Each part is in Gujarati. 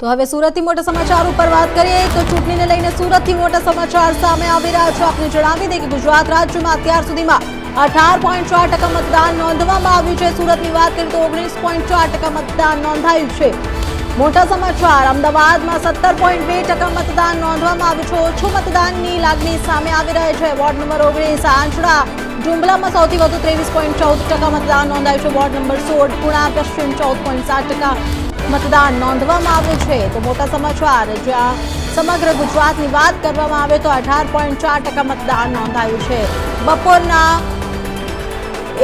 તો હવે સુરતથી મોટા સમાચાર ઉપર વાત કરીએ તો ચૂંટણીને લઈને સુરતથી મોટા સમાચાર સામે આવી રહ્યા છે। આપને જણાવી દઈએ કે ગુજરાત રાજ્યમાં અત્યાર સુધીમાં 18.4% મતદાન નોંધવામાં આવ્યું છે। સુરતની વાત કરીએ તો 19.4% મતદાન નોંધાયું છે। મોટા સમાચાર અમદાવાદમાં 17.2% મતદાન નોંધવામાં આવ્યું છે। ઓછું મતદાનની લાગણી સામે આવી રહી છે। વોર્ડ નંબર 19 આંચળા ડુંબલામાં સૌથી વધુ 23.14% મતદાન નોંધાયું છે। વોર્ડ નંબર 16 પુણા પશ્ચિમ 14.7% मतदान नोंधवामां આવ્યું છે। તો મોટા સમાચાર જ્યાં સમગ્ર ગુજરાતની વાત કરવામાં આવે તો 18.4% मतदान નોંધાયું છે। બપોરના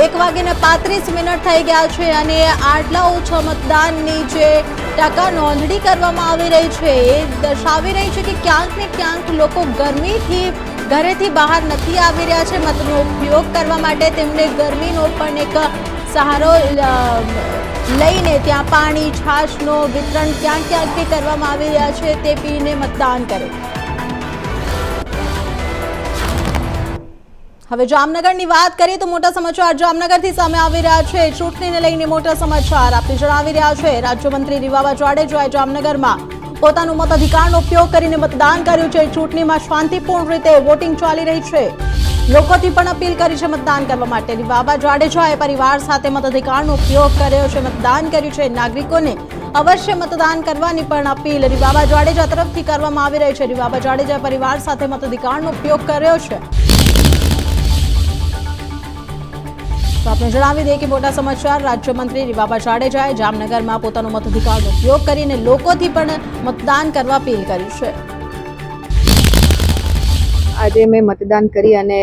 1:35 થઈ ગયા છે અને આટલા ઓછા મતદાનની જે ટકા નોંધણી કરવામાં આવી રહી છે એ દર્શાવી રહી છે કે ક્યાંક ને ક્યાંક લોકો ગરમીથી ઘરેથી બહાર નથી આવી રહ્યા છે। મતનો ઉપયોગ કરવા માટે તેમને ગરમીનો પણ એક સહારો લઈને ત્યાં પાણી છાશનો વિતરણ ક્યાંક ક્યાંકથી કરવામાં આવી રહ્યા છે તે પીને મતદાન કરે। હવે જામનગરની વાત કરીએ તો મોટા સમાચાર જામનગરથી સામે આવી રહ્યા છે। ચૂંટણીને લઈને મોટા સમાચાર આપને જણાવી રહ્યા છે। રાજ્યમંત્રી રીવાબા જાડેજાએ જામનગરમાં પોતાનો મતાધિકારનો ઉપયોગ કરીને મતદાન કર્યું છે। ચૂંટણીમાં શાંતિપૂર્ણ રીતે વોટિંગ ચાલી રહી છે। લોકોથી પણ અપીલ કરી છે મતદાન કરવા માટે। રીવાબા જાડેજાએ પરિવાર સાથે મતાધિકારનો ઉપયોગ કર્યો છે, મતદાન કર્યું છે। નાગરિકોને અવશ્ય મતદાન કરવાની પણ અપીલ રીવાબા જાડેજા તરફથી કરવામાં આવી રહી છે। રીવાબા જાડેજાએ પરિવાર સાથે મતાધિકારનો ઉપયોગ કર્યો છે। તો આપણે જણાવી દઈએ કે મોટા સમાચાર રાજ્યમંત્રી રીવાબા જાડેજાએ જામનગરમાં પોતાનો મતાધિકારનો ઉપયોગ કરીને લોકોથી પણ મતદાન કરવા અપીલ કરી છે। આજે મેં મતદાન કરી અને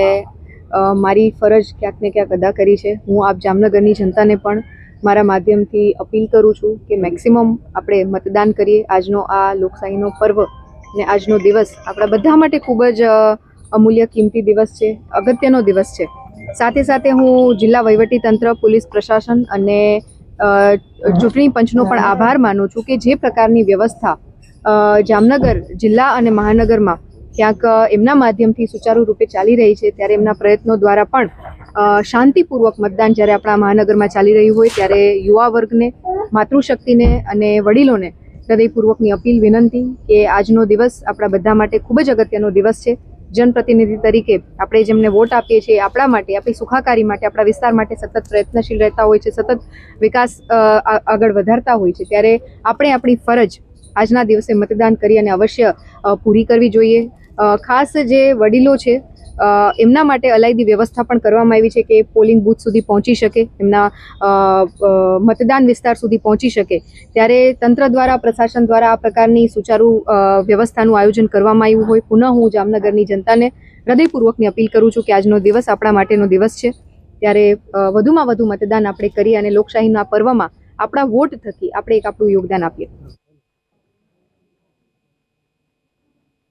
મારી ફરજ ક્યાંક ને ક્યાંક અદા કરી છે। હું આપ જામનગરની જનતાને પણ મારા માધ્યમથી અપીલ કરું છું કે મેક્સિમમ આપણે મતદાન કરીએ। આજનો આ લોકશાહીનો પર્વ ને આજનો દિવસ આપણા બધા માટે ખૂબ જ અમૂલ્ય કિંમતી દિવસ છે, અગત્યનો દિવસ છે। સાથે સાથે હું જિલ્લા વહીવટીતંત્ર, પોલીસ પ્રશાસન અને ચૂંટણી પંચનો પણ આભાર માનું છું કે જે પ્રકારની વ્યવસ્થા જામનગર જિલ્લા અને મહાનગરમાં ક્યાંક એમના માધ્યમથી સુચારુ રૂપે ચાલી રહી છે, ત્યારે એમના પ્રયત્નો દ્વારા પણ શાંતિપૂર્વક મતદાન જ્યારે આપણા મહાનગરમાં ચાલી રહ્યું હોય ત્યારે યુવા વર્ગને, માતૃશક્તિને અને વડીલોને હૃદયપૂર્વકની અપીલ, વિનંતી કે આજનો દિવસ આપણા બધા માટે ખૂબ જ અગત્યનો દિવસ છે। જનપ્રતિનિધિ તરીકે આપણે જેમને વોટ આપીએ છીએ આપણા માટે, આપણી સુખાકારી માટે, આપણા વિસ્તાર માટે સતત પ્રયત્નશીલ રહેતા હોય છે, સતત વિકાસ આગળ વધારતા હોય છે, ત્યારે આપણે આપણી ફરજ આજના દિવસે મતદાન કરી અને અવશ્ય પૂરી કરવી જોઈએ। ખાસ જે વડીલો છે એમના માટે અલાયદી વ્યવસ્થા પણ કરવામાં આવી છે કે પોલિંગ બૂથ સુધી પહોંચી શકે, એમના મતદાન વિસ્તાર સુધી પહોંચી શકે, ત્યારે તંત્ર દ્વારા, પ્રશાસન દ્વારા આ પ્રકારની સુચારુ વ્યવસ્થાનું આયોજન કરવામાં આવ્યું હોય। પુનઃ હું જામનગરની જનતાને હૃદયપૂર્વકની અપીલ કરું છું કે આજનો દિવસ આપણા માટેનો દિવસ છે, ત્યારે વધુમાં વધુ મતદાન આપણે કરી અને લોકશાહીના પર્વમાં આપણા વોટ થકી આપણે એક આપણું યોગદાન આપીએ।